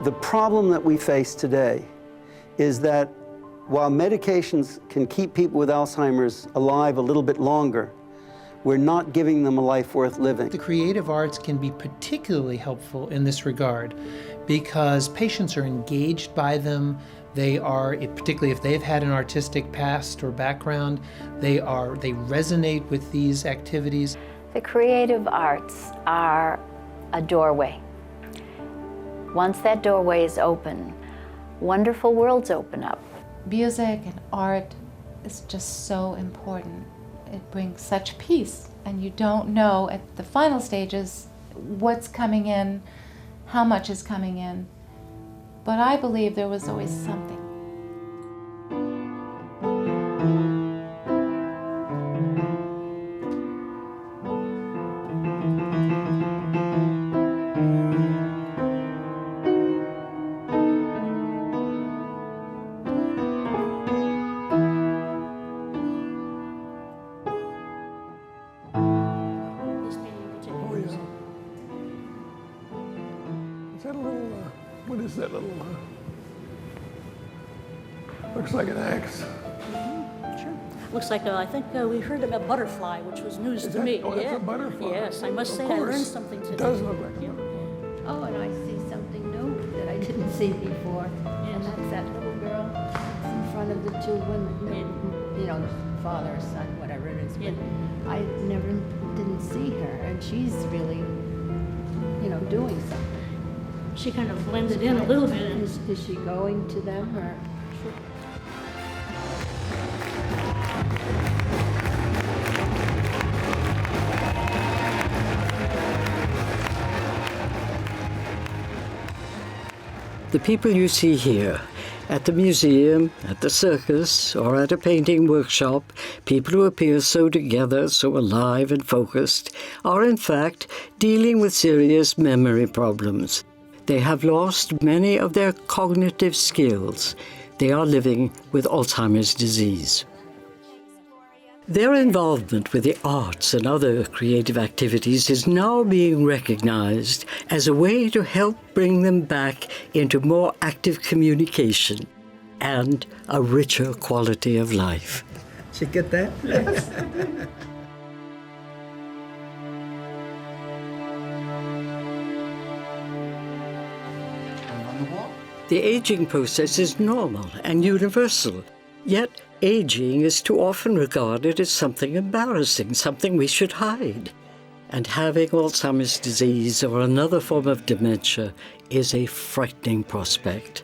The problem that we face today is that while medications can keep people with Alzheimer's alive a little bit longer, we're not giving them a life worth living. The creative arts can be particularly helpful in this regard because patients are engaged by them. They are, particularly if they've had an artistic past or background, they resonate with these activities. The creative arts are a doorway. Once that doorway is open, wonderful worlds open up. Music and art is just so important. It brings such peace, and you don't know at the final stages what's coming in, how much is coming in. But I believe there was always something. Looks like an axe. Sure. Looks like, I think we heard about butterfly, which was news to me. Oh, that's a butterfly. Yes, I must say I learned something today. It does look like yeah. Oh, and I see something new that I didn't see before. Yes. And that's that little girl in front of the two women. You know, the father or son, whatever it is. But I didn't see her, and she's really, doing something. She kind of blended in a little bit. Is she going to them, or? The people you see here, at the museum, at the circus, or at a painting workshop, people who appear so together, so alive and focused, are in fact dealing with serious memory problems. They have lost many of their cognitive skills. They are living with Alzheimer's disease. Their involvement with the arts and other creative activities is now being recognized as a way to help bring them back into more active communication and a richer quality of life. Did you get that? Yes. The aging process is normal and universal, yet aging is too often regarded as something embarrassing, something we should hide. And having Alzheimer's disease or another form of dementia is a frightening prospect.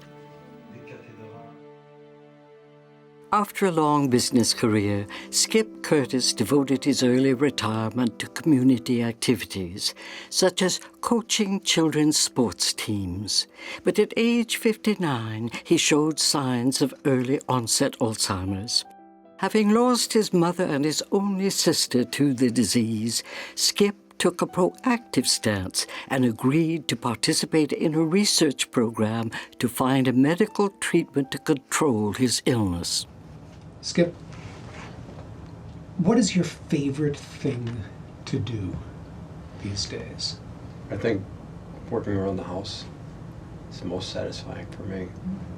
After a long business career, Skip Curtis devoted his early retirement to community activities, such as coaching children's sports teams. But at age 59, he showed signs of early onset Alzheimer's. Having lost his mother and his only sister to the disease, Skip took a proactive stance and agreed to participate in a research program to find a medical treatment to control his illness. Skip, what is your favorite thing to do these days? I think working around the house is the most satisfying for me.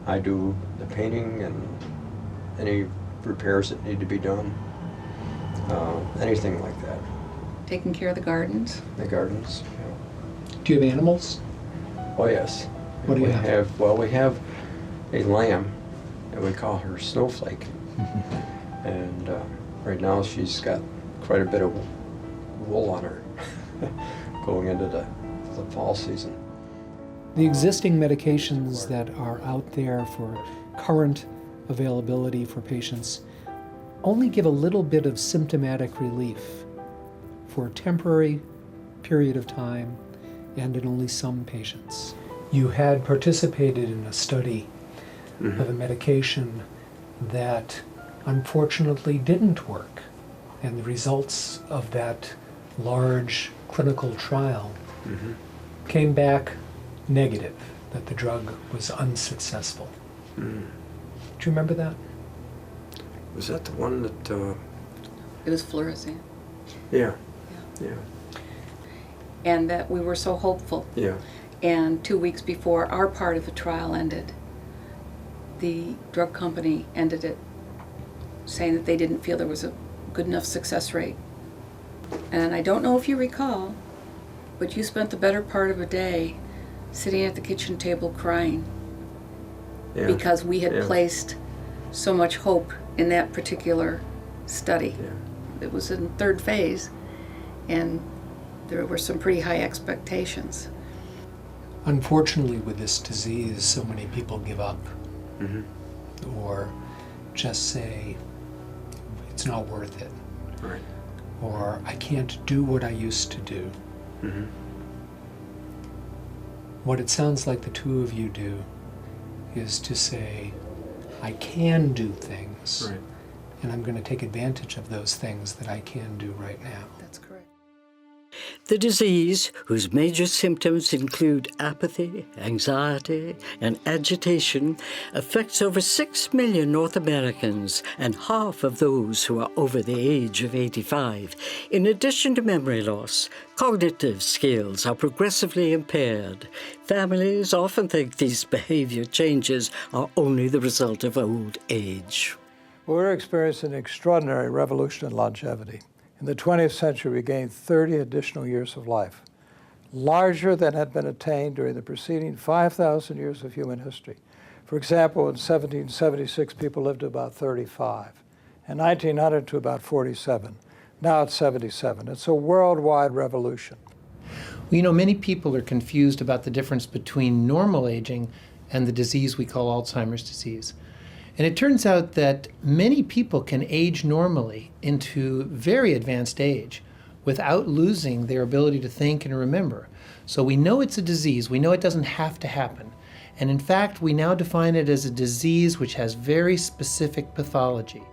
I do the painting and any repairs that need to be done, anything like that. Taking care of the gardens? The gardens, yeah. Do you have animals? Oh, yes. What do you have? Well, we have a lamb, and we call her Snowflake. And right now she's got quite a bit of wool on her going into the fall season. The existing medications that are out there for current availability for patients only give a little bit of symptomatic relief for a temporary period of time and in only some patients. You had participated in a study of a medication that unfortunately didn't work, and the results of that large clinical trial came back negative, that the drug was unsuccessful. Do you remember that? Was that the one that... It was fluorescein. Yeah. and that we were so hopeful. Yeah. And 2 weeks before our part of the trial ended, the drug company ended it, saying that they didn't feel there was a good enough success rate. And I don't know if you recall, but you spent the better part of a day sitting at the kitchen table crying Yeah. because we had Yeah. placed so much hope in that particular study. Yeah. It was in third phase, and there were some pretty high expectations. Unfortunately, with this disease, so many people give up or just say, it's not worth it, Right. or I can't do what I used to do. What it sounds like the two of you do is to say, I can do things, Right. and I'm going to take advantage of those things that I can do right now. That's correct. The disease, whose major symptoms include apathy, anxiety, and agitation, affects over 6 million North Americans and half of those who are over the age of 85. In addition to memory loss, cognitive skills are progressively impaired. Families often think these behavior changes are only the result of old age. We're experiencing an extraordinary revolution in longevity. In the 20th century, we gained 30 additional years of life, larger than had been attained during the preceding 5,000 years of human history. For example, in 1776, people lived to about 35. In 1900, to about 47. Now it's 77. It's a worldwide revolution. Well, you know, many people are confused about the difference between normal aging and the disease we call Alzheimer's disease. And it turns out that many people can age normally into very advanced age without losing their ability to think and remember. So we know it's a disease. We know it doesn't have to happen. And in fact, we now define it as a disease which has very specific pathology.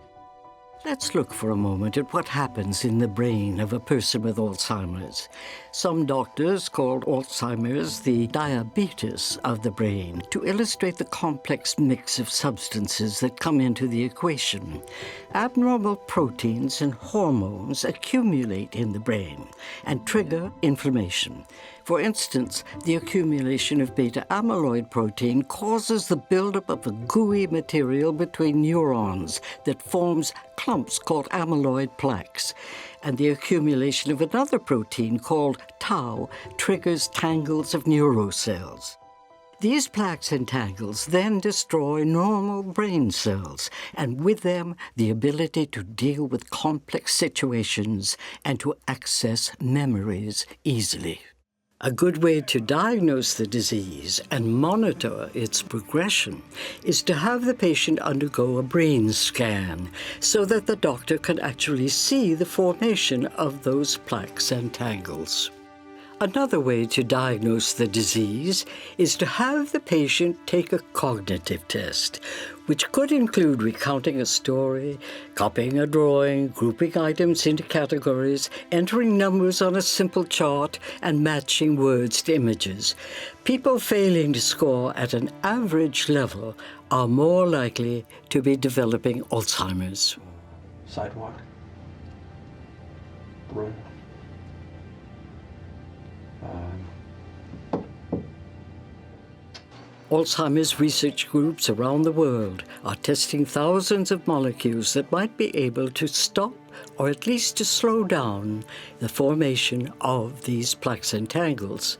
Let's look for a moment at what happens in the brain of a person with Alzheimer's. Some doctors call Alzheimer's the diabetes of the brain to illustrate the complex mix of substances that come into the equation. Abnormal proteins and hormones accumulate in the brain and trigger inflammation. For instance, the accumulation of beta-amyloid protein causes the buildup of a gooey material between neurons that forms clumps called amyloid plaques. And the accumulation of another protein called tau triggers tangles of neurocells. These plaques and tangles then destroy normal brain cells, and with them the ability to deal with complex situations and to access memories easily. A good way to diagnose the disease and monitor its progression is to have the patient undergo a brain scan so that the doctor can actually see the formation of those plaques and tangles. Another way to diagnose the disease is to have the patient take a cognitive test, which could include recounting a story, copying a drawing, grouping items into categories, entering numbers on a simple chart, and matching words to images. People failing to score at an average level are more likely to be developing Alzheimer's. Sidewalk. Room. Alzheimer's research groups around the world are testing thousands of molecules that might be able to stop or at least to slow down the formation of these plaques and tangles.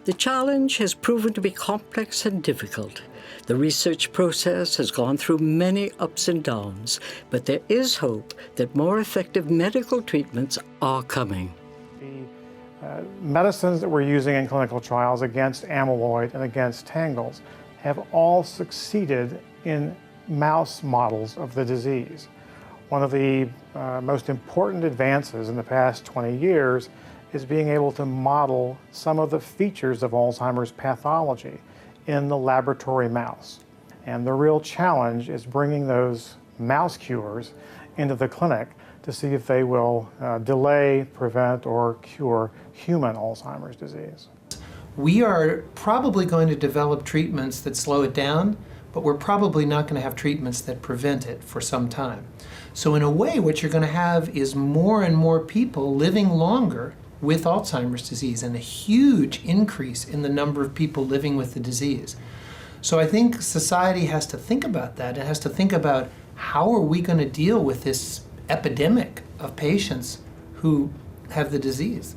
The challenge has proven to be complex and difficult. The research process has gone through many ups and downs, but there is hope that more effective medical treatments are coming. Medicines that we're using in clinical trials against amyloid and against tangles have all succeeded in mouse models of the disease. One of the most important advances in the past 20 years is being able to model some of the features of Alzheimer's pathology in the laboratory mouse. And the real challenge is bringing those mouse cures into the clinic to see if they will delay, prevent, or cure human Alzheimer's disease. We are probably going to develop treatments that slow it down, but we're probably not going to have treatments that prevent it for some time. So in a way, what you're going to have is more and more people living longer with Alzheimer's disease and a huge increase in the number of people living with the disease. So I think society has to think about that. It has to think about how are we going to deal with this epidemic of patients who have the disease.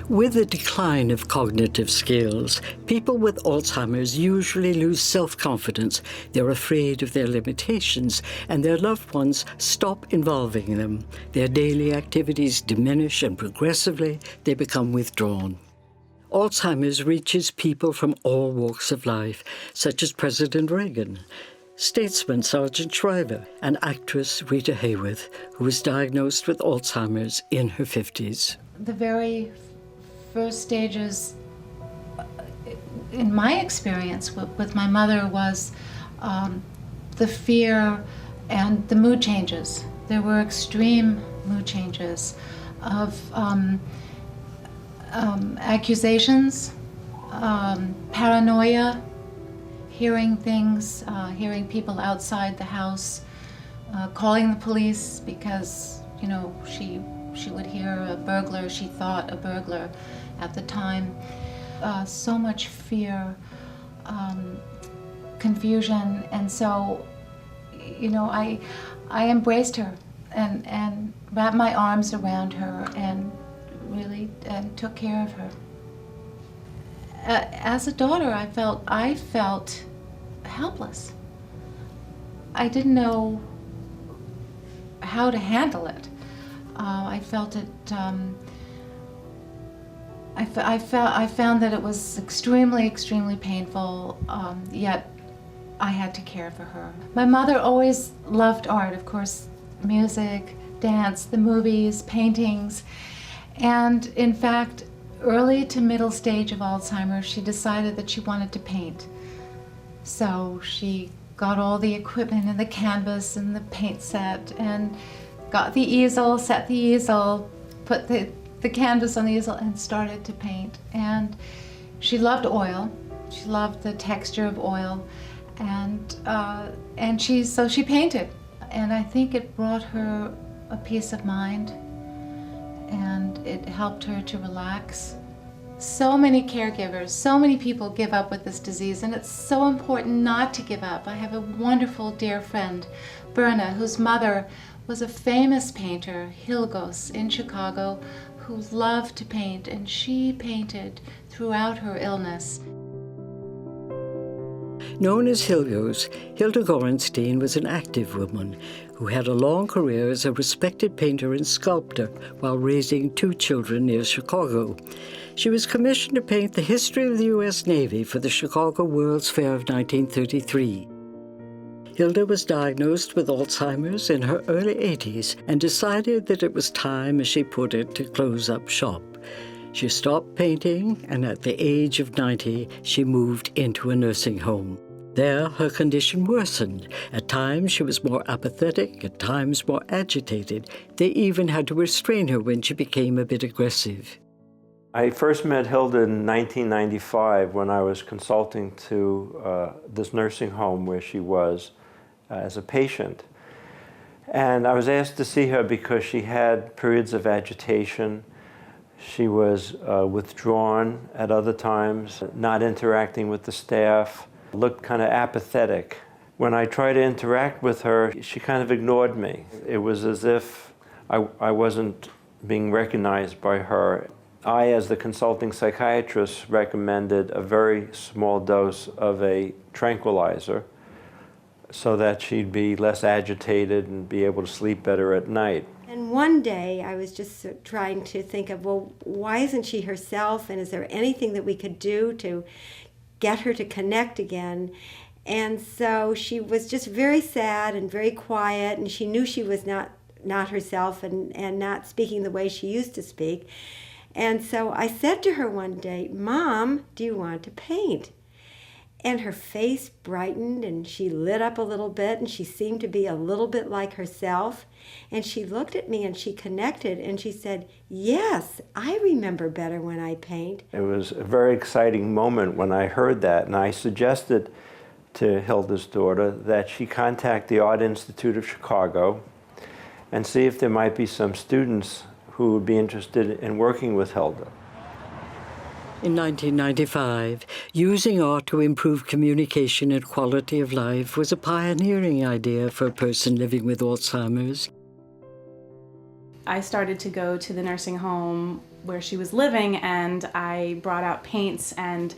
With the decline of cognitive skills, people with Alzheimer's usually lose self-confidence. They're afraid of their limitations, and their loved ones stop involving them. Their daily activities diminish, and progressively they become withdrawn. Alzheimer's reaches people from all walks of life, such as President Reagan, statesman Sargent Shriver, and actress Rita Hayworth, who was diagnosed with Alzheimer's in her 50s. The very first stages, in my experience with my mother, was the fear and the mood changes. There were extreme mood changes of accusations, paranoia, hearing things, hearing people outside the house, calling the police because, you know, she would hear a burglar, she thought a burglar at the time. So much fear, confusion, and so, you know, I embraced her and wrapped my arms around her and really took care of her. As a daughter, I felt helpless. I didn't know how to handle it. I felt it. I found that it was extremely painful. Yet I had to care for her. My mother always loved art, of course, music, dance, the movies, paintings, and in fact, early to middle stage of Alzheimer's, she decided that she wanted to paint. So she got all the equipment and the canvas and the paint set and got the easel, set the easel, put the canvas on the easel and started to paint. And she loved oil. She loved the texture of oil. And so she painted. And I think it brought her a peace of mind and it helped her to relax. So many caregivers, so many people give up with this disease, and it's so important not to give up. I have a wonderful dear friend, Berna, whose mother was a famous painter, Hilgos, in Chicago, who loved to paint, and she painted throughout her illness. Known as Hilgos, Hilda Gorenstein was an active woman who had a long career as a respected painter and sculptor while raising 2 children near Chicago. She was commissioned to paint the history of the U.S. Navy for the Chicago World's Fair of 1933. Hilda was diagnosed with Alzheimer's in her early 80s and decided that it was time, as she put it, to close up shop. She stopped painting, and at the age of 90, she moved into a nursing home. There, her condition worsened. At times, she was more apathetic, at times more agitated. They even had to restrain her when she became a bit aggressive. I first met Hilda in 1995 when I was consulting to this nursing home where she was as a patient. And I was asked to see her because she had periods of agitation. She was withdrawn at other times, not interacting with the staff, looked kind of apathetic. When I tried to interact with her, she kind of ignored me. It was as if I wasn't being recognized by her. I, as the consulting psychiatrist, recommended a very small dose of a tranquilizer so that she'd be less agitated and be able to sleep better at night. And one day I was just trying to think of, well, why isn't she herself, and is there anything that we could do to get her to connect again? And so she was just very sad and very quiet, and she knew she was not herself and not speaking the way she used to speak. And so I said to her one day, "Mom, do you want to paint?" And her face brightened and she lit up a little bit and she seemed to be a little bit like herself. And she looked at me and she connected and she said, "Yes, I remember better when I paint." It was a very exciting moment when I heard that, and I suggested to Hilda's daughter that she contact the Art Institute of Chicago and see if there might be some students who would be interested in working with Hilda. In 1995, using art to improve communication and quality of life was a pioneering idea for a person living with Alzheimer's. I started to go to the nursing home where she was living, and I brought out paints and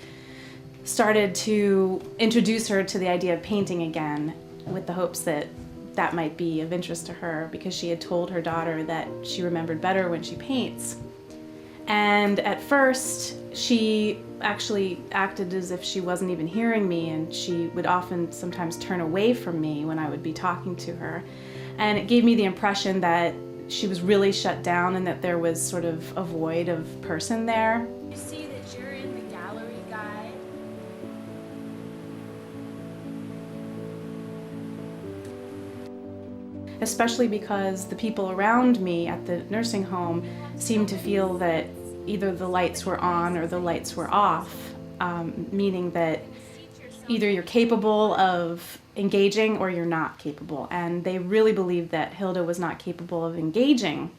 started to introduce her to the idea of painting again, with the hopes that that might be of interest to her, because she had told her daughter that she remembered better when she paints. And at first, she actually acted as if she wasn't even hearing me, and she would often sometimes turn away from me when I would be talking to her. And it gave me the impression that she was really shut down and that there was sort of a void of person there. You see that you're in the gallery guide. Especially because the people around me at the nursing home seemed to feel that either the lights were on or the lights were off, meaning that either you're capable of engaging or you're not capable. And they really believed that Hilda was not capable of engaging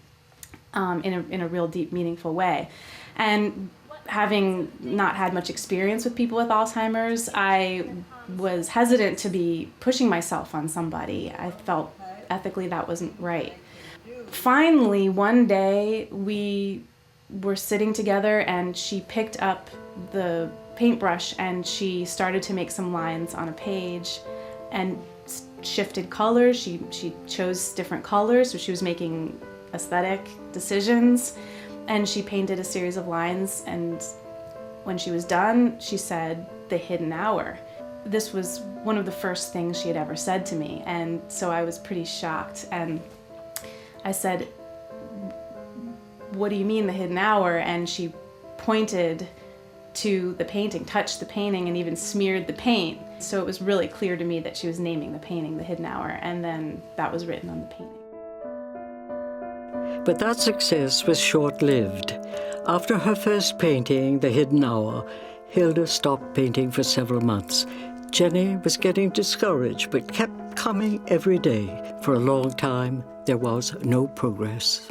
in a real deep, meaningful way. And having not had much experience with people with Alzheimer's, I was hesitant to be pushing myself on somebody. I felt ethically that wasn't right. Finally, one day we were sitting together and she picked up the paintbrush and she started to make some lines on a page and shifted colors. She chose different colors, so she was making aesthetic decisions, and she painted a series of lines, and when she was done, she said, "The hidden hour." This was one of the first things she had ever said to me, and so I was pretty shocked, and I said, "What do you mean, the hidden hour?" And she pointed to the painting, touched the painting, and even smeared the paint. So it was really clear to me that she was naming the painting The Hidden Hour, and then that was written on the painting. But that success was short-lived. After her first painting, The Hidden Hour, Hilda stopped painting for several months. Jenny was getting discouraged, but kept coming every day. For a long time, there was no progress.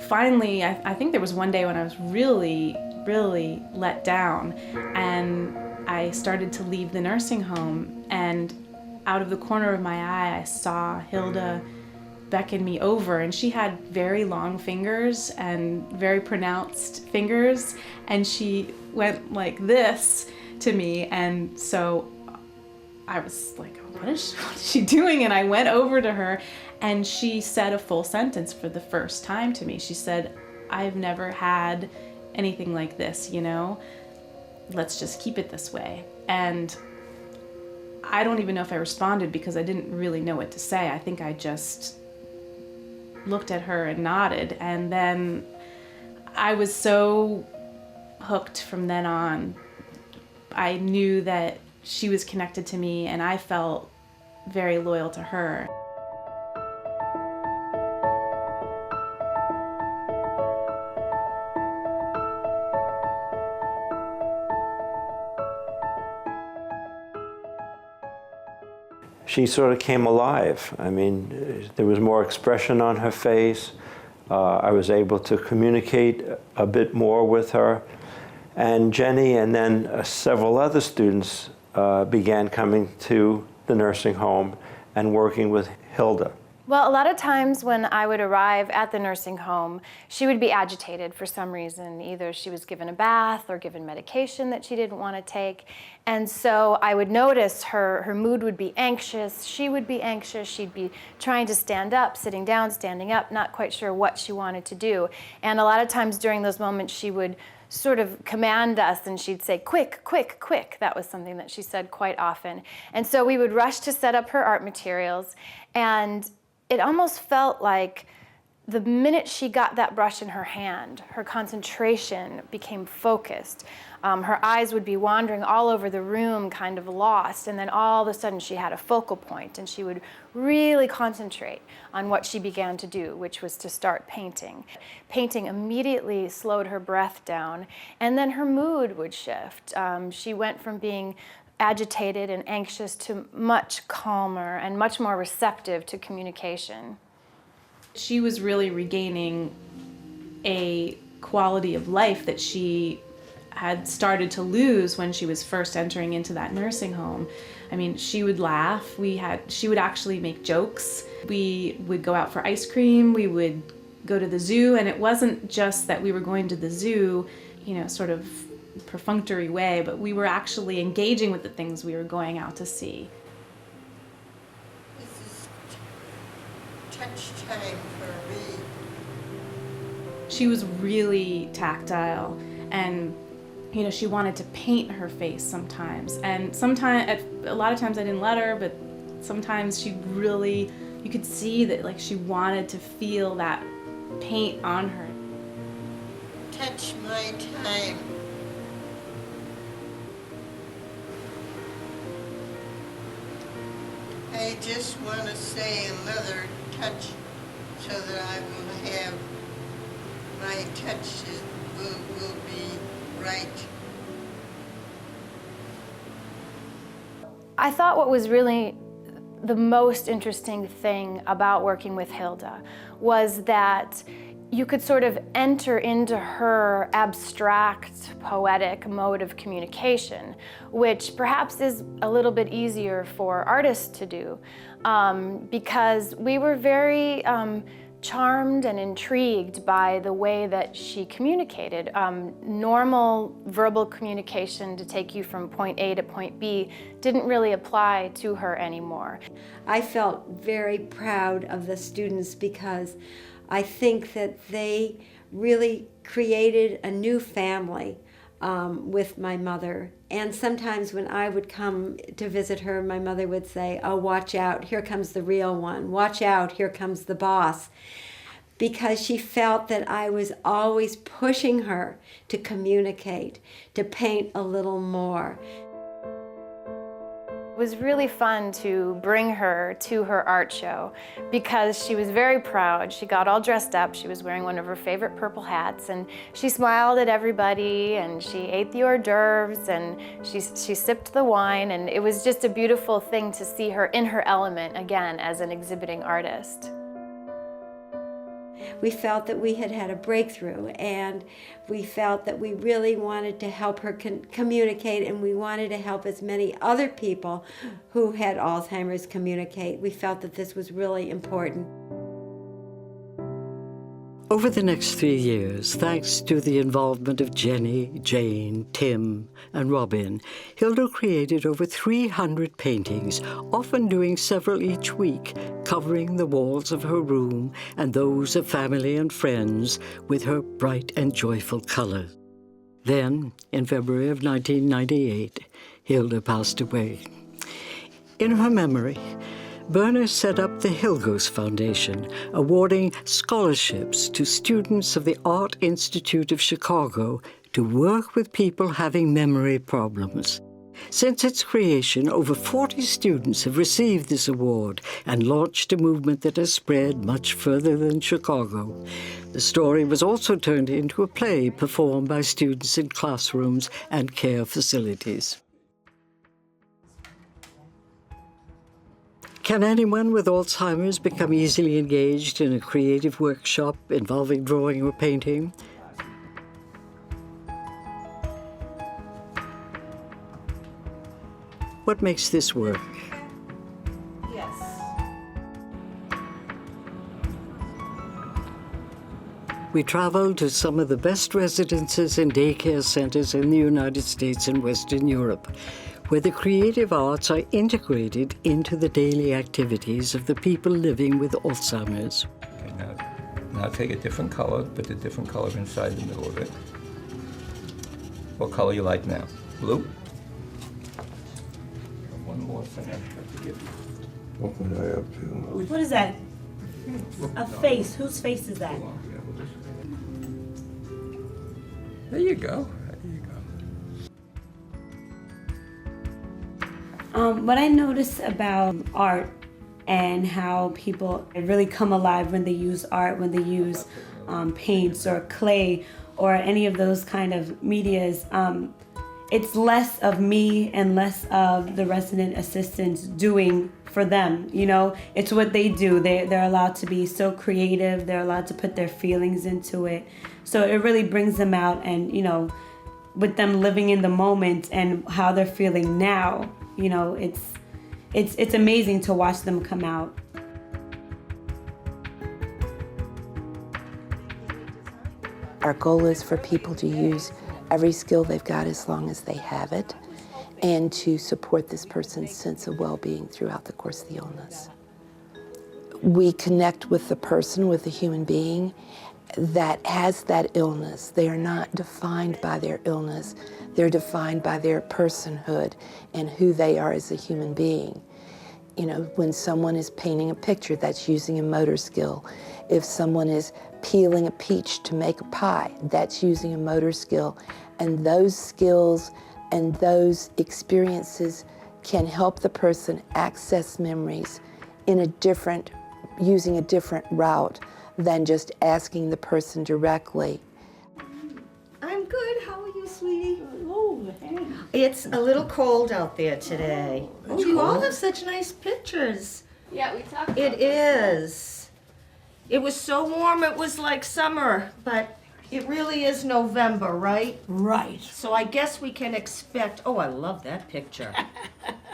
Finally, I think there was one day when I was really, really let down, and I started to leave the nursing home, and out of the corner of my eye, I saw Hilda beckon me over, and she had very long fingers and very pronounced fingers, and she went like this to me, and so I was like, what is she doing? And I went over to her, and she said a full sentence for the first time to me. She said, "I've never had anything like this, you know? Let's just keep it this way." And I don't even know if I responded because I didn't really know what to say. I think I just looked at her and nodded, and then I was so hooked from then on. I knew that she was connected to me, and I felt very loyal to her. She sort of came alive. I mean, there was more expression on her face. I was able to communicate a bit more with her. And Jenny and then several other students began coming to the nursing home and working with Hilda. Well, a lot of times when I would arrive at the nursing home, she would be agitated for some reason. Either she was given a bath or given medication that she didn't want to take. And so I would notice her mood would be anxious, she would be anxious, she'd be trying to stand up, sitting down, standing up, not quite sure what she wanted to do. And a lot of times during those moments she would sort of command us, and she'd say, "Quick, quick, quick." That was something that she said quite often. And so we would rush to set up her art materials, and it almost felt like the minute she got that brush in her hand, her concentration became focused. Her eyes would be wandering all over the room, kind of lost, and then all of a sudden she had a focal point, and she would really concentrate on what she began to do, which was to start painting. Painting immediately slowed her breath down, and then her mood would shift. She went from being agitated and anxious to much calmer and much more receptive to communication. She was really regaining a quality of life that she had started to lose when she was first entering into that nursing home. I mean, she would laugh. She would actually make jokes. We would go out for ice cream. We would go to the zoo, and it wasn't just that we were going to the zoo, sort of perfunctory way, but we were actually engaging with the things we were going out to see. This is touch time for me. She was really tactile, and she wanted to paint her face sometimes, and a lot of times I didn't let her, but sometimes you could see that she wanted to feel that paint on her. Touch my time. I just want to say another touch so that I will have my touch will be right. I thought what was really the most interesting thing about working with Hilda was that you could sort of enter into her abstract, poetic mode of communication, which perhaps is a little bit easier for artists to do, because we were very charmed and intrigued by the way that she communicated. Normal verbal communication to take you from point A to point B didn't really apply to her anymore. I felt very proud of the students because I think that they really created a new family with my mother. And sometimes when I would come to visit her, my mother would say, "Oh, watch out, here comes the real one. Watch out, here comes the boss." Because she felt that I was always pushing her to communicate, to paint a little more. It was really fun to bring her to her art show because she was very proud. She got all dressed up. She was wearing one of her favorite purple hats, and she smiled at everybody, and she ate the hors d'oeuvres, and she sipped the wine, and it was just a beautiful thing to see her in her element again as an exhibiting artist. We felt that we had had a breakthrough, and we felt that we really wanted to help her communicate, and we wanted to help as many other people who had Alzheimer's communicate. We felt that this was really important. Over the next 3 years, thanks to the involvement of Jenny, Jane, Tim, and Robin, Hilda created over 300 paintings, often doing several each week, covering the walls of her room and those of family and friends with her bright and joyful colors. Then, in February of 1998, Hilda passed away. In her memory, Berna set up the Hilgos Foundation, awarding scholarships to students of the Art Institute of Chicago to work with people having memory problems. Since its creation, over 40 students have received this award and launched a movement that has spread much further than Chicago. The story was also turned into a play performed by students in classrooms and care facilities. Can anyone with Alzheimer's become easily engaged in a creative workshop involving drawing or painting? What makes this work? Yes. We traveled to some of the best residences and daycare centers in the United States and Western Europe, where the creative arts are integrated into the daily activities of the people living with Alzheimer's. Okay, now take a different color, put the different color inside the middle of it. What color you like now? Blue? And one more thing I have to give you. What was I up to? What is that? A face. Whose face is that? There you go. What I notice about art and how people really come alive when they use art, when they use paints or clay or any of those kind of medias, it's less of me and less of the resident assistants doing for them, you know? It's what they do. They're allowed to be so creative. They're allowed to put their feelings into it. So it really brings them out, and, you know, with them living in the moment and how they're feeling now, you know, it's amazing to watch them come out. Our goal is for people to use every skill they've got as long as they have it, and to support this person's sense of well-being throughout the course of the illness. We connect with the person, with the human being that has that illness. They are not defined by their illness. They're defined by their personhood and who they are as a human being. You know, when someone is painting a picture, that's using a motor skill. If someone is peeling a peach to make a pie, that's using a motor skill. And those skills and those experiences can help the person access memories in a different, using a different route than just asking the person directly. I'm good. How are you, sweetie? Oh, hey. It's a little cold out there today. Oh, you all have such nice pictures. Yeah, we talked about It is. It was so warm, it was like summer, but it really is November, right? Right. So I guess we can expect, oh, I love that picture.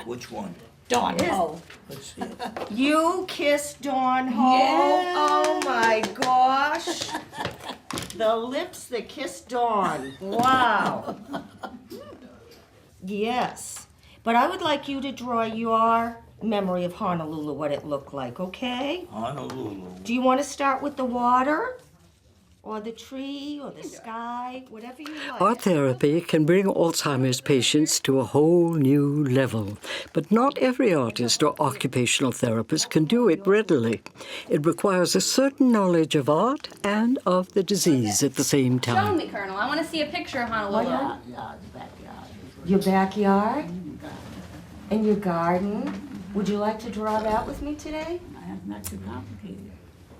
Which one? Dawn Ho. Let's see it. You kissed Dawn Ho? Yeah. Oh my gosh. The lips that kissed Dawn. Wow. Yes. But I would like you to draw your memory of Honolulu, what it looked like, okay? Honolulu. Do you want to start with the water? Or the tree, or the sky, whatever you like. Art therapy can bring Alzheimer's patients to a whole new level, but not every artist or occupational therapist can do it readily. It requires a certain knowledge of art and of the disease at the same Show time. me, Colonel. I want to see a picture of Honolulu. Your backyard? And your garden? Would you like to draw that with me today? Not too complicated.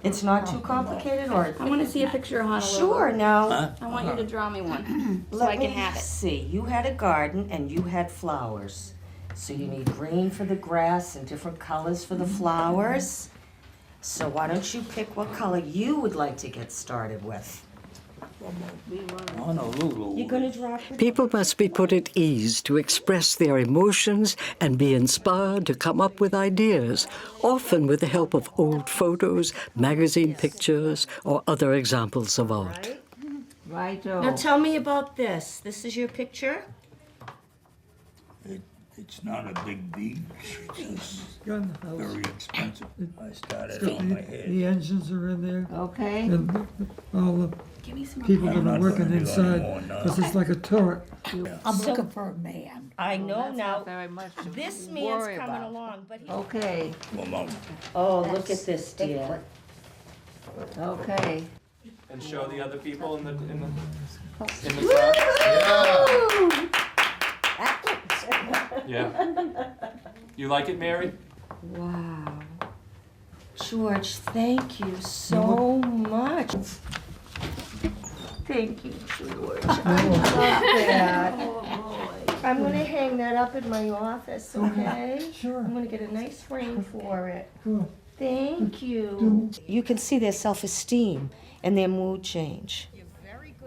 It's not too complicated, or? I want to see a picture of Honolulu. Sure, now. I want you to draw me one so Let I can me have it. see. You had a garden and you had flowers. So you need green for the grass and different colors for the flowers. So why don't you pick what color you would like to get started with? Honolulu. You're gonna draw for People must be put at ease to express their emotions and be inspired to come up with ideas, often with the help of old photos, magazine pictures, or other examples of art. Right-o. Now tell me about this. This is your picture? It's not a big beach. It's just very expensive. I started So on my head. the engines are in there. Okay. And all the people that are working inside, because it's like a turret. I'm looking for a man. I know that's now. not very much to This worry man's coming about. along, but he... Okay. Oh, look at this, dear. Okay. And show the other people in the crowd. Yeah. You like it, Mary? Wow. George, thank you so much. Thank you, George. I love that. I'm going to hang that up in my office, okay? Sure. I'm going to get a nice frame for it. Good. Thank you. You can see their self-esteem and their mood change.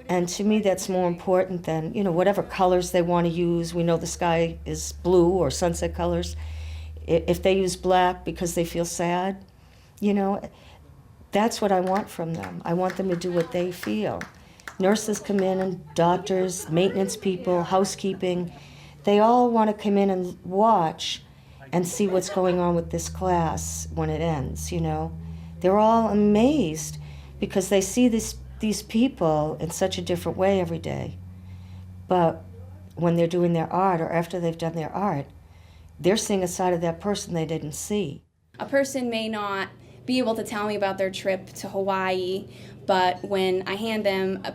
And to me, that's more important than, you know, whatever colors they want to use. We know the sky is blue or sunset colors. If they use black because they feel sad, you know, that's what I want from them. I want them to do what they feel. Nurses come in and doctors, maintenance people, housekeeping, they all want to come in and watch and see what's going on with this class when it ends, you know. They're all amazed because they see these people in such a different way every day. But when they're doing their art or after they've done their art, they're seeing a side of that person they didn't see. A person may not be able to tell me about their trip to Hawaii, but when I hand them a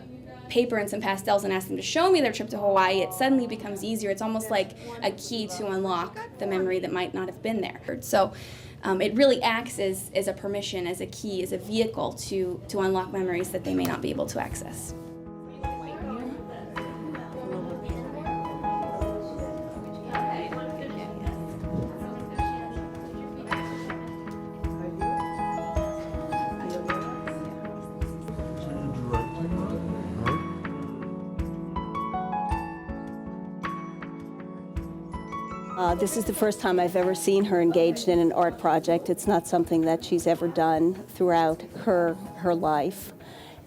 paper and some pastels and ask them to show me their trip to Hawaii, it suddenly becomes easier. It's almost like a key to unlock the memory that might not have been there. So it really acts as a permission, as a key, as a vehicle to unlock memories that they may not be able to access. This is the first time I've ever seen her engaged in an art project. It's not something that she's ever done throughout her life.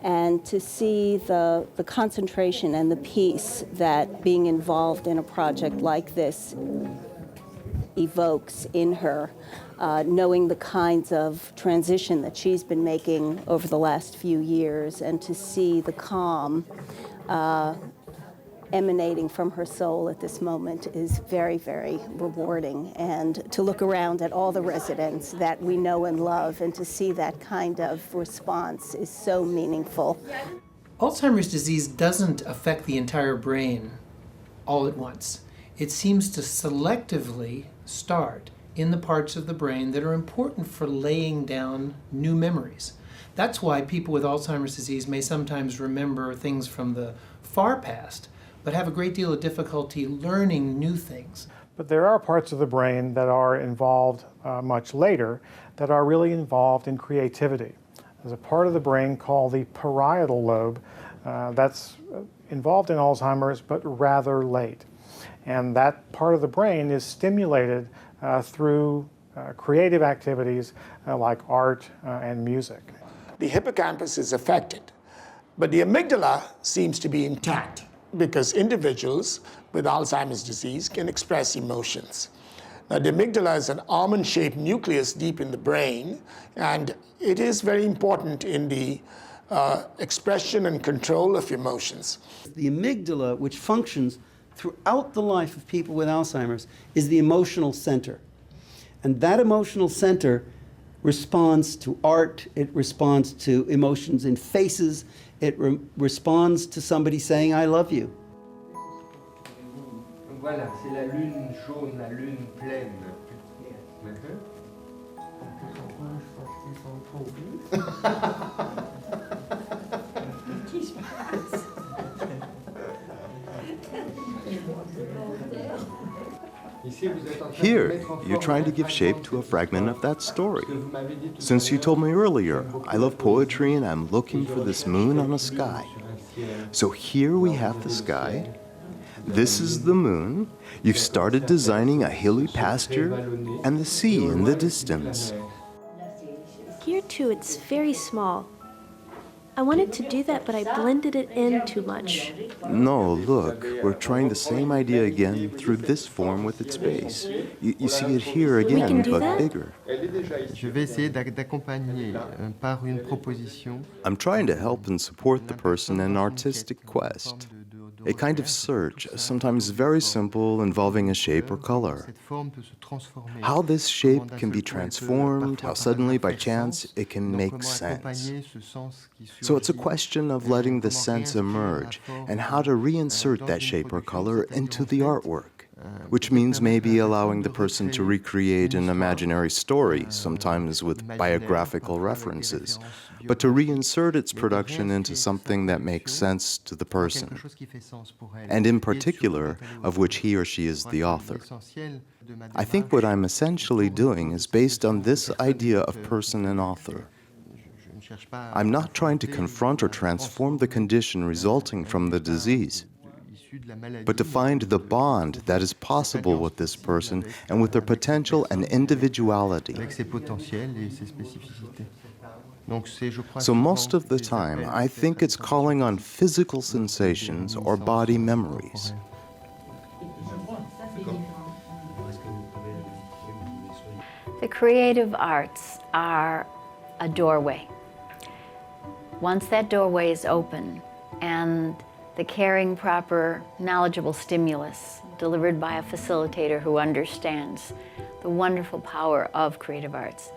And to see the concentration and the peace that being involved in a project like this evokes in her, knowing the kinds of transition that she's been making over the last few years, and to see the calm emanating from her soul at this moment is very, very rewarding. And to look around at all the residents that we know and love and to see that kind of response is so meaningful. Alzheimer's disease doesn't affect the entire brain all at once. It seems to selectively start in the parts of the brain that are important for laying down new memories. That's why people with Alzheimer's disease may sometimes remember things from the far past, but have a great deal of difficulty learning new things. But there are parts of the brain that are involved much later that are really involved in creativity. There's a part of the brain called the parietal lobe that's involved in Alzheimer's, but rather late. And that part of the brain is stimulated through creative activities like art and music. The hippocampus is affected, but the amygdala seems to be intact because individuals with Alzheimer's disease can express emotions. Now, the amygdala is an almond-shaped nucleus deep in the brain, and it is very important in the expression and control of emotions. The amygdala, which functions throughout the life of people with Alzheimer's, is the emotional center. And that emotional center responds to art, it responds to emotions in faces, it responds to somebody saying, I love you. Voilà, c'est la lune jaune, la lune pleine. Here, you're trying to give shape to a fragment of that story. Since you told me earlier, I love poetry and I'm looking for this moon on a sky. So here we have the sky. This is the moon. You've started designing a hilly pasture and the sea in the distance. Here too, it's very small. I wanted to do that, but I blended it in too much. No, look, we're trying the same idea again through this form with its base. You see it here again, but bigger. Je vais essayer d'accompagner par une proposition. I'm trying to help and support the person in an artistic quest. A kind of search, sometimes very simple, involving a shape or color. How this shape can be transformed, how suddenly, by chance, it can make sense. So it's a question of letting the sense emerge and how to reinsert that shape or color into the artwork. Which means maybe allowing the person to recreate an imaginary story, sometimes with biographical references, but to reinsert its production into something that makes sense to the person, and in particular, of which he or she is the author. I think what I'm essentially doing is based on this idea of person and author. I'm not trying to confront or transform the condition resulting from the disease, but to find the bond that is possible with this person and with their potential and individuality. So most of the time, I think it's calling on physical sensations or body memories. The creative arts are a doorway. Once that doorway is open and the caring, proper, knowledgeable stimulus delivered by a facilitator who understands the wonderful power of creative arts.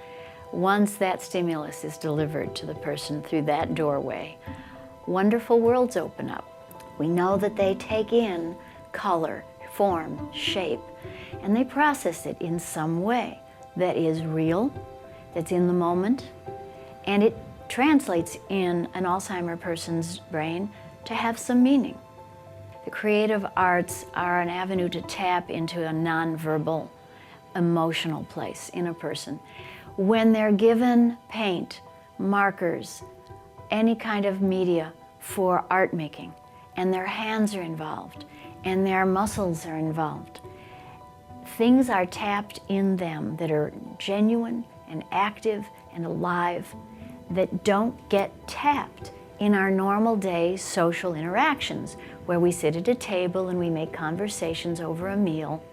Once that stimulus is delivered to the person through that doorway, wonderful worlds open up. We know that they take in color, form, shape, and they process it in some way that is real, that's in the moment, and it translates in an Alzheimer person's brain to have some meaning. The creative arts are an avenue to tap into a nonverbal, emotional place in a person. When they're given paint, markers, any kind of media for art making, and their hands are involved, and their muscles are involved, things are tapped in them that are genuine and active and alive that don't get tapped in our normal day social interactions, where we sit at a table and we make conversations over a meal,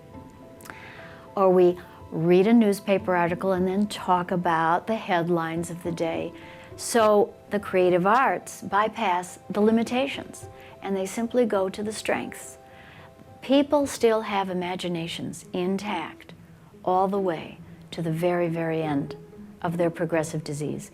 or we read a newspaper article and then talk about the headlines of the day. So the creative arts bypass the limitations and they simply go to the strengths. People still have imaginations intact all the way to the very, very end of their progressive disease.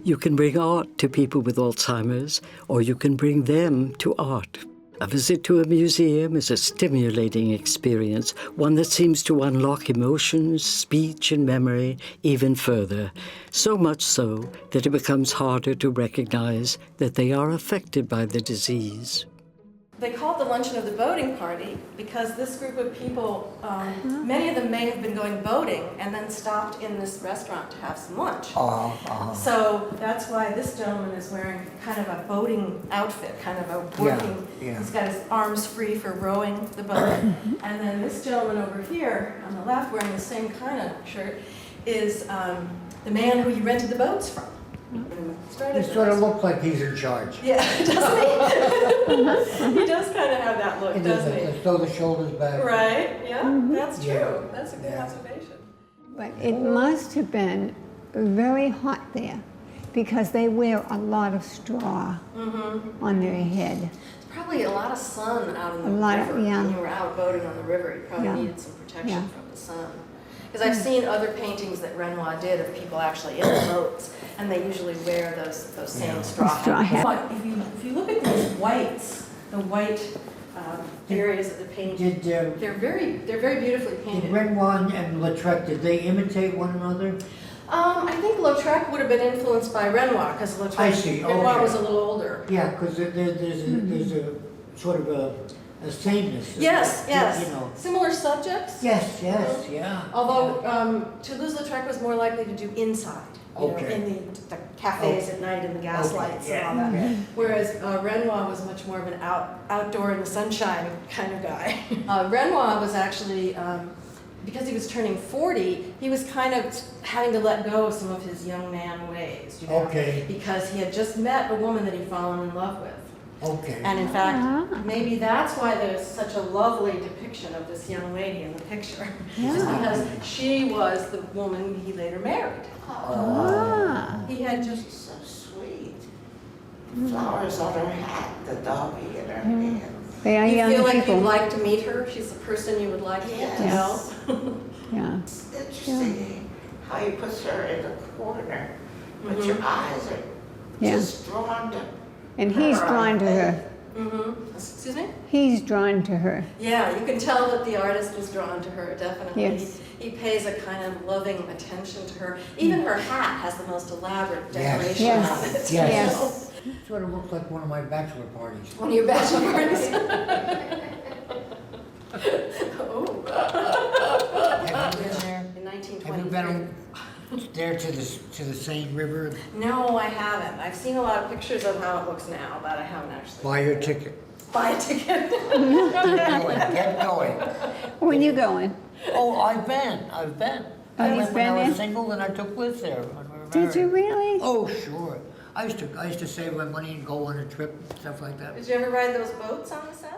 You can bring art to people with Alzheimer's, or you can bring them to art. A visit to a museum is a stimulating experience, one that seems to unlock emotions, speech, and memory even further, so much so that it becomes harder to recognize that they are affected by the disease. They call it the luncheon of the boating party because this group of people, many of them may have been going boating and then stopped in this restaurant to have some lunch. So that's why this gentleman is wearing kind of a boating outfit, kind of a working, he's got his arms free for rowing the boat. And then this gentleman over here on the left wearing the same kind of shirt is the man who you rented the boats from. He sort of looks like he's in charge. Yeah, doesn't he? He does kind of have that look, doesn't he? Throw the shoulders back. Right, yeah, that's true. That's a good observation. But it must have been very hot there because they wear a lot of straw on their head. There's probably a lot of sun out in the river. When you were out boating on the river, you probably needed some protection from the sun. Because I've seen other paintings that Renoir did of people actually in the boats, and they usually wear those same straw hats. If you look at these whites, the white areas of the painting, they're very beautifully painted. Did Renoir and Lautrec, did they imitate one another? I think Lautrec would have been influenced by Renoir, because Renoir was a little older. Yeah, because there's a sort of a sameness. Yes, yes. You know. Similar subjects. Yes, yeah. Although Toulouse-Lautrec was more likely to do inside, you know, in the cafes at night and the gas lights and all that. Whereas Renoir was much more of an outdoor in the sunshine kind of guy. Renoir was actually, because he was turning 40, he was kind of having to let go of some of his young man ways. You know, because he had just met a woman that he'd fallen in love with. And in fact, maybe that's why there's such a lovely depiction of this young lady in the picture. Just because she was the woman he later married. He had just so sweet. Flowers on her hat, the doggy in her hand. They are young people. You feel like people. you'd like to meet her? She's the person you would like to get to know? It's interesting how he puts her in the corner, but your eyes are just drawn to. And he's drawn to her. Excuse me? He's drawn to her. Yeah, you can tell that the artist was drawn to her, definitely. Yes. He pays a kind of loving attention to her. Even her hat has the most elaborate decoration on it. Yes. Sort of looks like one of my bachelor parties. One of your bachelor parties? Have you been there? In 1923. Have you been there to the Seine River? No, I haven't. I've seen a lot of pictures of how it looks now, but I haven't actually. Buy your ticket. Buy a ticket. Get going. When are you going? Oh, I've been. I you've went when been I was there? single, and I took Liz there when we were married. Did you really? Oh, sure. I used to save my money and go on a trip and stuff like that. Did you ever ride those boats on the Seine?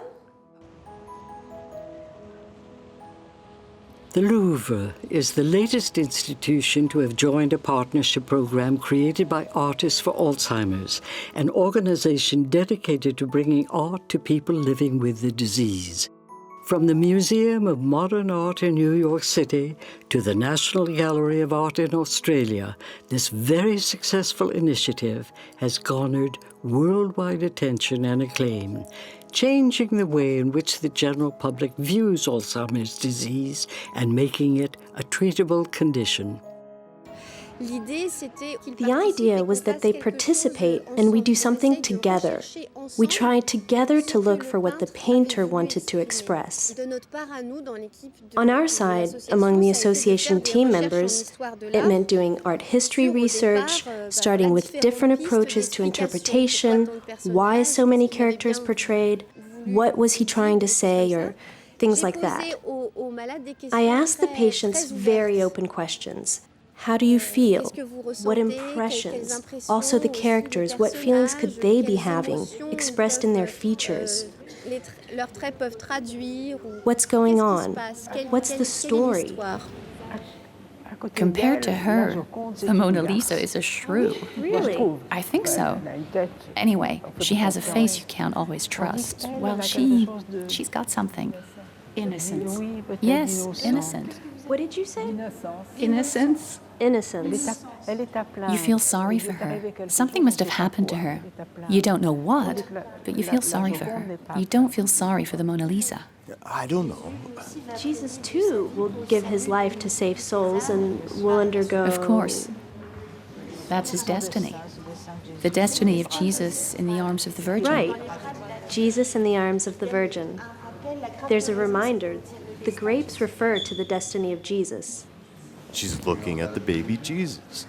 The Louvre is the latest institution to have joined a partnership program created by Artists for Alzheimer's, an organization dedicated to bringing art to people living with the disease. From the Museum of Modern Art in New York City to the National Gallery of Art in Australia, this very successful initiative has garnered worldwide attention and acclaim, changing the way in which the general public views Alzheimer's disease and making it a treatable condition. The idea was that they participate and we do something together. We try together to look for what the painter wanted to express. On our side, among the association team members, it meant doing art history research, starting with different approaches to interpretation, why so many characters portrayed, what was he trying to say, or things like that. I ask the patients very open questions. How do you feel? What impressions? Also the characters, what feelings could they be having, expressed in their features? What's going on? What's the story? Compared to her, the Mona Lisa is a shrew. Really? I think so. Anyway, she has a face you can't always trust. Well, she's got something. Innocence. Yes, innocent. What did you say? Innocence. Innocence. You feel sorry for her. Something must have happened to her. You don't know what, but you feel sorry for her. You don't feel sorry for the Mona Lisa. I don't know. Jesus, too, will give his life to save souls and will undergo... Of course. That's his destiny. The destiny of Jesus in the arms of the Virgin. Right. Jesus in the arms of the Virgin. There's a reminder. The grapes refer to the destiny of Jesus. She's looking at the baby Jesus.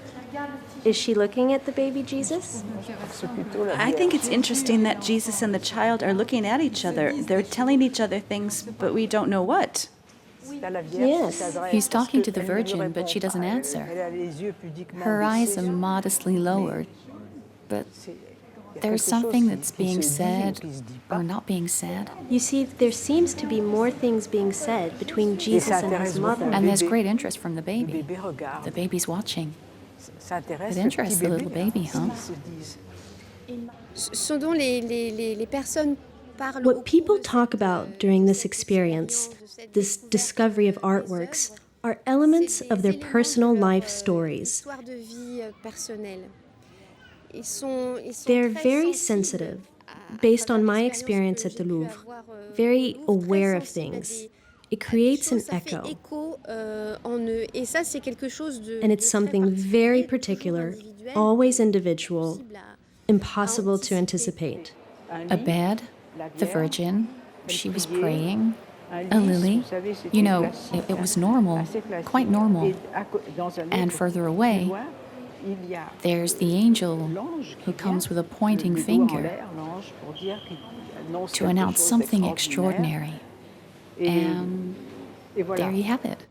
Is she looking at the baby Jesus? I think it's interesting that Jesus and the child are looking at each other. They're telling each other things, but we don't know what. Yes. He's talking to the Virgin, but she doesn't answer. Her eyes are modestly lowered, but there's something that's being said or not being said. You see, there seems to be more things being said between Jesus and his mother. And there's great interest from the baby. The baby's watching. It interests the little baby, huh? What people talk about during this experience, this discovery of artworks, are elements of their personal life stories. They're very sensitive, based on my experience at the Louvre, very aware of things. It creates an echo. And it's something very particular, always individual, impossible to anticipate. A bed, the Virgin, she was praying, a lily. You know, it was normal, quite normal. And further away, there's the angel who comes with a pointing finger to announce something extraordinary. And there you have it.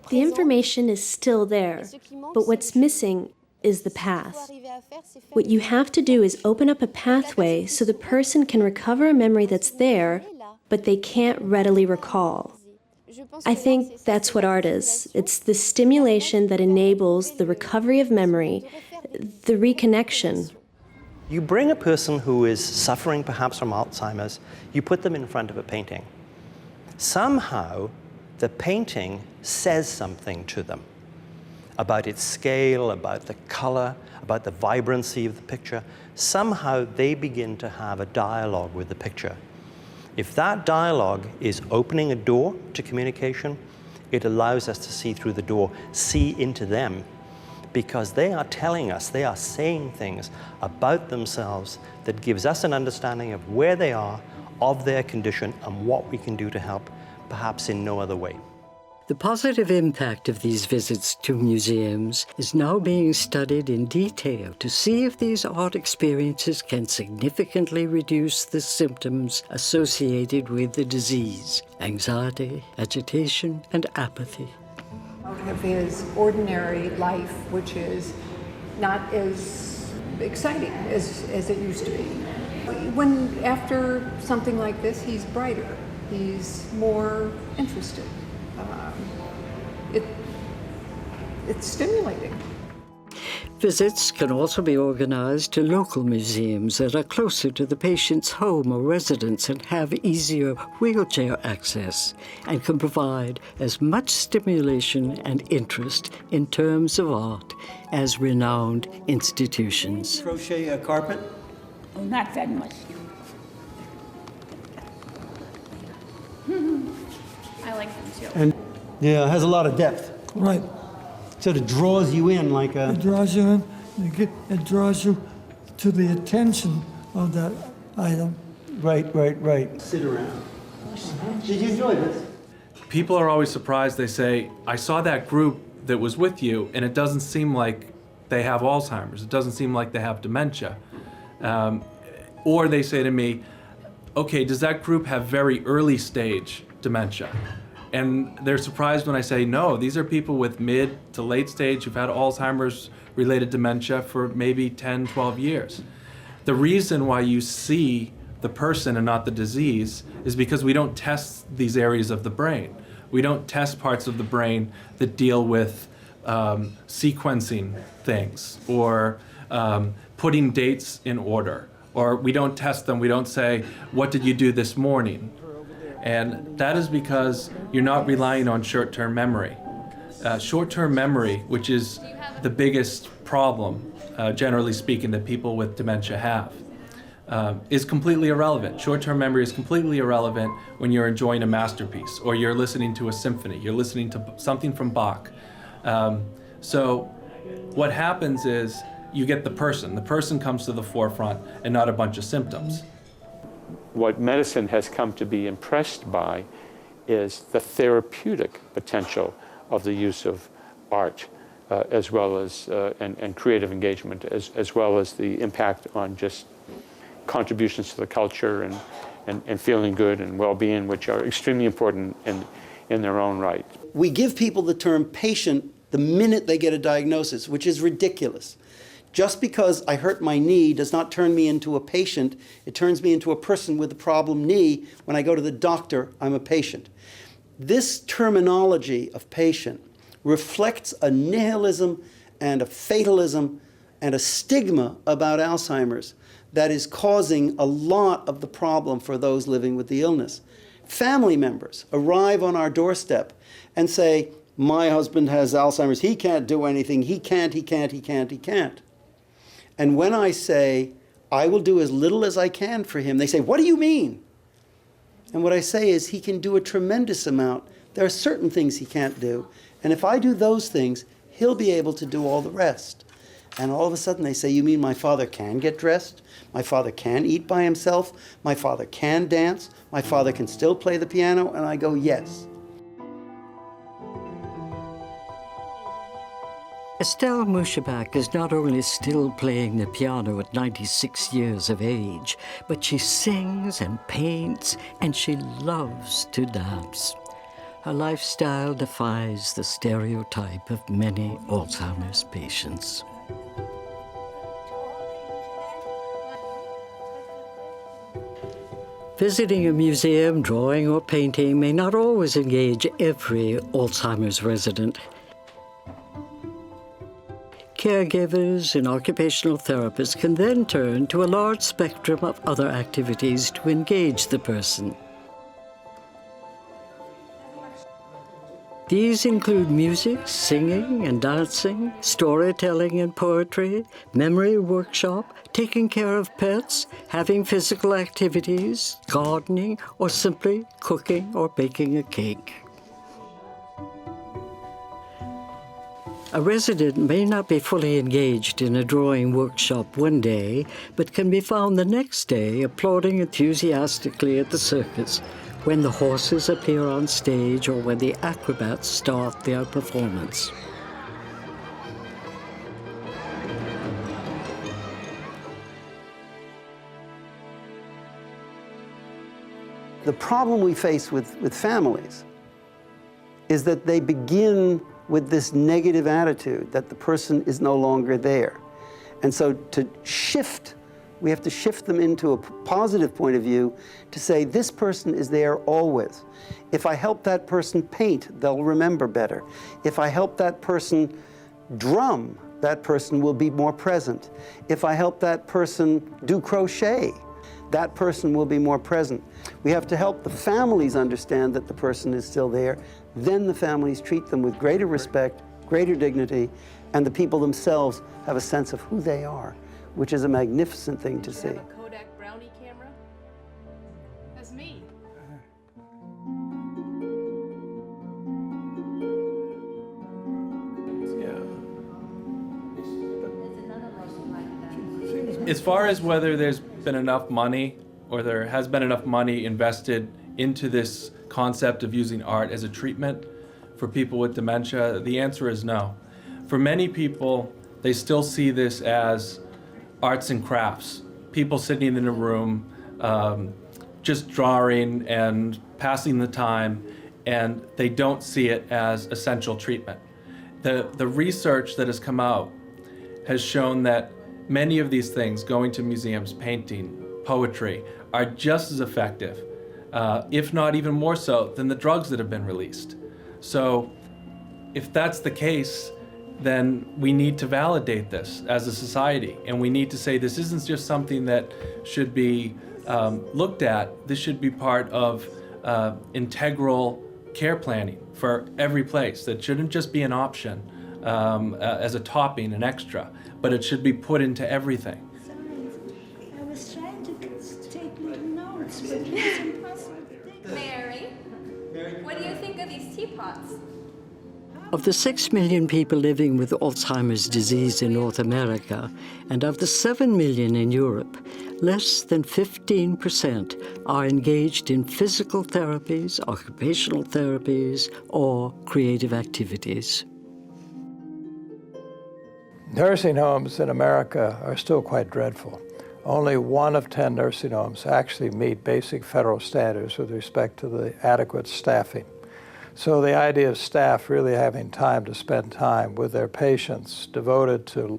The information is still there, but what's missing is the path. What you have to do is open up a pathway so the person can recover a memory that's there, but they can't readily recall. I think that's what art is. It's the stimulation that enables the recovery of memory, the reconnection. You bring a person who is suffering perhaps from Alzheimer's, you put them in front of a painting. Somehow, the painting says something to them about its scale, about the color, about the vibrancy of the picture. Somehow, they begin to have a dialogue with the picture. If that dialogue is opening a door to communication, it allows us to see through the door, see into them, because they are telling us, they are saying things about themselves that gives us an understanding of where they are, of their condition, and what we can do to help, perhaps in no other way. The positive impact of these visits to museums is now being studied in detail to see if these art experiences can significantly reduce the symptoms associated with the disease: anxiety, agitation, and apathy. Out of his ordinary life, which is not as exciting as it used to be. When after something like this, he's brighter, he's more interested. It's stimulating. Visits can also be organized to local museums that are closer to the patient's home or residence and have easier wheelchair access, and can provide as much stimulation and interest in terms of art as renowned institutions. Crochet a carpet? Oh, not that much. I like them too. And yeah, it has a lot of depth. Right. Sort of draws you in like a... It draws you in, it draws you to the attention of that item. Right. Sit around. Did you enjoy this? People are always surprised. They say, I saw that group that was with you, and it doesn't seem like they have Alzheimer's. It doesn't seem like they have dementia. Or they say to me, okay, does that group have very early stage dementia? And they're surprised when I say, no, these are people with mid to late stage who've had Alzheimer's related dementia for maybe 10, 12 years. The reason why you see the person and not the disease is because we don't test these areas of the brain. We don't test parts of the brain that deal with sequencing things or putting dates in order. Or we don't test them, we don't say, what did you do this morning? And that is because you're not relying on short-term memory. Short-term memory, which is the biggest problem, generally speaking, that people with dementia have, is completely irrelevant. Short-term memory is completely irrelevant when you're enjoying a masterpiece or you're listening to a symphony, you're listening to something from Bach. So what happens is you get the person comes to the forefront and not a bunch of symptoms. What medicine has come to be impressed by is the therapeutic potential of the use of art, as well as and creative engagement, as well as the impact on just contributions to the culture and feeling good and well-being, which are extremely important in their own right. We give people the term patient the minute they get a diagnosis, which is ridiculous. Just because I hurt my knee does not turn me into a patient. It turns me into a person with a problem knee. When I go to the doctor, I'm a patient. This terminology of patient reflects a nihilism and a fatalism and a stigma about Alzheimer's that is causing a lot of the problem for those living with the illness. Family members arrive on our doorstep and say, my husband has Alzheimer's, he can't do anything, he can't. And when I say, I will do as little as I can for him, they say, what do you mean? And what I say is, he can do a tremendous amount. There are certain things he can't do. And if I do those things, he'll be able to do all the rest. And all of a sudden they say, you mean my father can get dressed? My father can eat by himself? My father can dance? My father can still play the piano? And I go, yes. Estelle Mushebach is not only still playing the piano at 96 years of age, but she sings and paints, and she loves to dance. Her lifestyle defies the stereotype of many Alzheimer's patients. Visiting a museum, drawing, or painting may not always engage every Alzheimer's resident. Caregivers and occupational therapists can then turn to a large spectrum of other activities to engage the person. These include music, singing and dancing, storytelling and poetry, memory workshop, taking care of pets, having physical activities, gardening, or simply cooking or baking a cake. A resident may not be fully engaged in a drawing workshop one day, but can be found the next day applauding enthusiastically at the circus when the horses appear on stage or when the acrobats start their performance. The problem we face with families is that they begin with this negative attitude that the person is no longer there. And so to shift, we have to shift them into a positive point of view to say, this person is there always. If I help that person paint, they'll remember better. If I help that person drum, that person will be more present. If I help that person do crochet, that person will be more present. We have to help the families understand that the person is still there. Then the families treat them with greater respect, greater dignity, and the people themselves have a sense of who they are, which is a magnificent thing to see. You have a Kodak Brownie camera? That's me. As far as whether there's been enough money or there has been enough money invested into this concept of using art as a treatment for people with dementia, the answer is no. For many people, they still see this as arts and crafts. People sitting in a room, just drawing and passing the time, and they don't see it as essential treatment. The research that has come out has shown that many of these things, going to museums, painting, poetry, are just as effective, if not even more so, than the drugs that have been released. So if that's the case, then we need to validate this as a society, and we need to say this isn't just something that should be looked at. This should be part of integral care planning for every place. That shouldn't just be an option as a topping, an extra, but it should be put into everything. I was trying to take little notes, but it's impossible. Mary, what do you think of these teapots? Of the 6 million people living with Alzheimer's disease in North America, and of the 7 million in Europe, less than 15% are engaged in physical therapies, occupational therapies, or creative activities. Nursing homes in America are still quite dreadful. Only 1 of 10 nursing homes actually meet basic federal standards with respect to the adequate staffing. So the idea of staff really having time to spend time with their patients, devoted to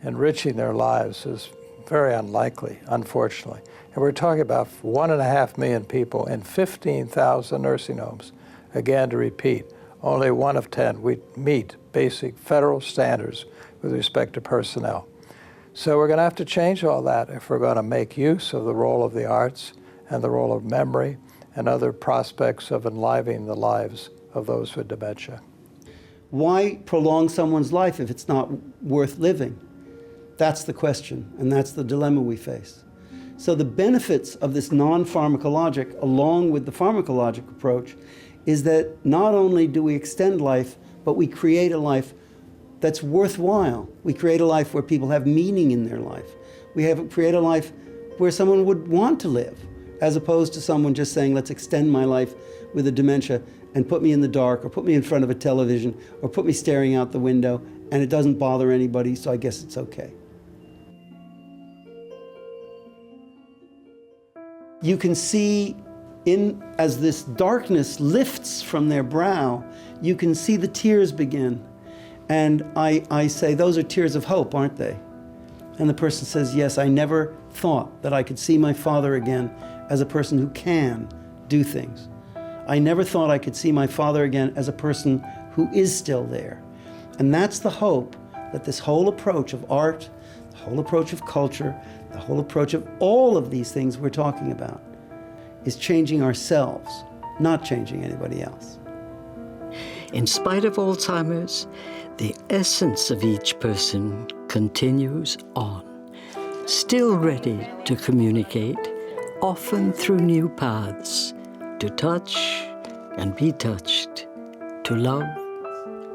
enriching their lives, is very unlikely, unfortunately. And we're talking about 1.5 million people in 15,000 nursing homes. Again, to repeat, only 1 of 10 we meet basic federal standards with respect to personnel. So we're going to have to change all that if we're going to make use of the role of the arts and the role of memory and other prospects of enlivening the lives of those with dementia. Why prolong someone's life if it's not worth living? That's the question, and that's the dilemma we face. So the benefits of this non-pharmacologic, along with the pharmacologic approach, is that not only do we extend life, but we create a life that's worthwhile. We create a life where people have meaning in their life. We create a life where someone would want to live, as opposed to someone just saying, let's extend my life with a dementia and put me in the dark, or put me in front of a television, or put me staring out the window, and it doesn't bother anybody, so I guess it's okay. You can see, as this darkness lifts from their brow, you can see the tears begin. And I say, those are tears of hope, aren't they? And the person says, yes, I never thought that I could see my father again as a person who can do things. I never thought I could see my father again as a person who is still there. And that's the hope that this whole approach of art, the whole approach of culture, the whole approach of all of these things we're talking about is changing ourselves, not changing anybody else. In spite of Alzheimer's, the essence of each person continues on, still ready to communicate, often through new paths, to touch and be touched, to love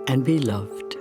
and be loved.